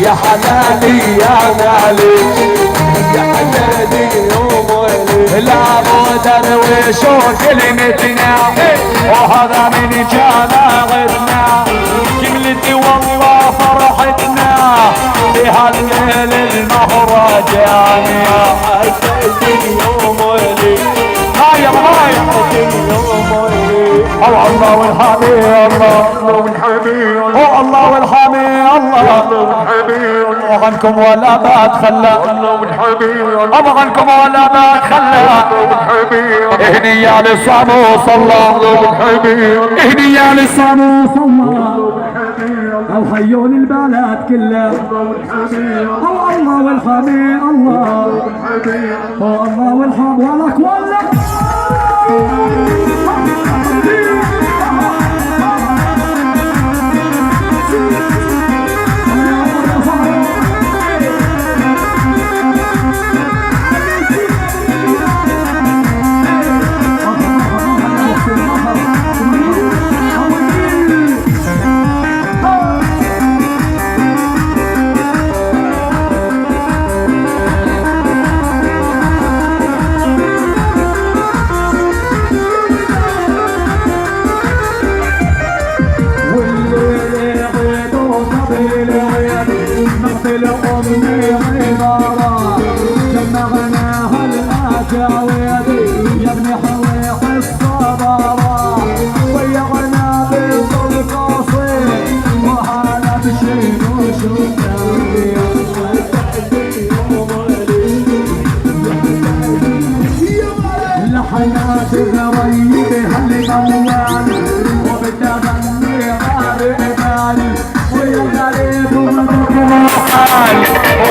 يا حلالي يا غالي يا حلالي ومولي لا درويش وكلمتنا وهذا من كان غيرنا كملتي والله فرحتنا بهالليل المهرجان يا حلالي ومولي هاي الله والحامي الله والحامي الله والحامي الله عنكم ولا ما تخلى الله عنكم ولا ما تخلى اهني يا للصامو صلى اهني يا للصامو صلى الحيون البلد كله الله والحامي الله الله والحامي ولك ولك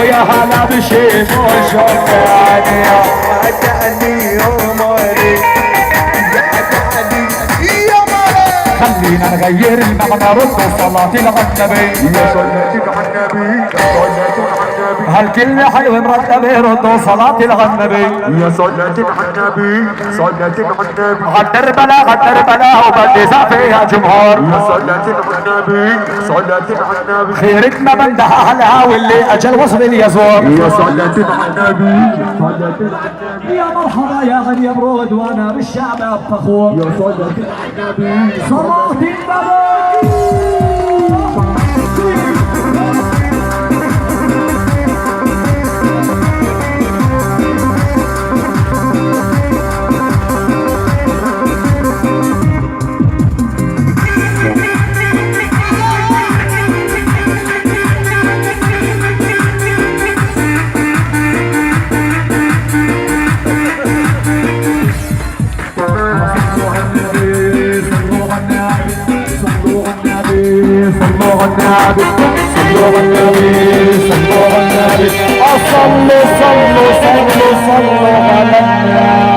ويا هلا بشيف وشوقاني يا حداني ومالي يا حداني يا مالي خلينا نغير المعنى رد صلاتي للنبي يا صلاتي للنبي هالكل حلو مرتبه ردوا صلاتي للنبي يا صلاتي للنبي صلاتي للنبي غدر بلا وبدي زعفي يا جمهور يا صلاتي للنبي صلاتي للنبي خيرتنا بندها هلا واللي اجل وصل اليزور يا صلاتي للنبي صلاتي للنبي يا مرحبا يا غني برود وانا بالشعب فخور يا صلاتي للنبي صلاتي النبي صلوا النبي صلوا النبي صلوا على النبي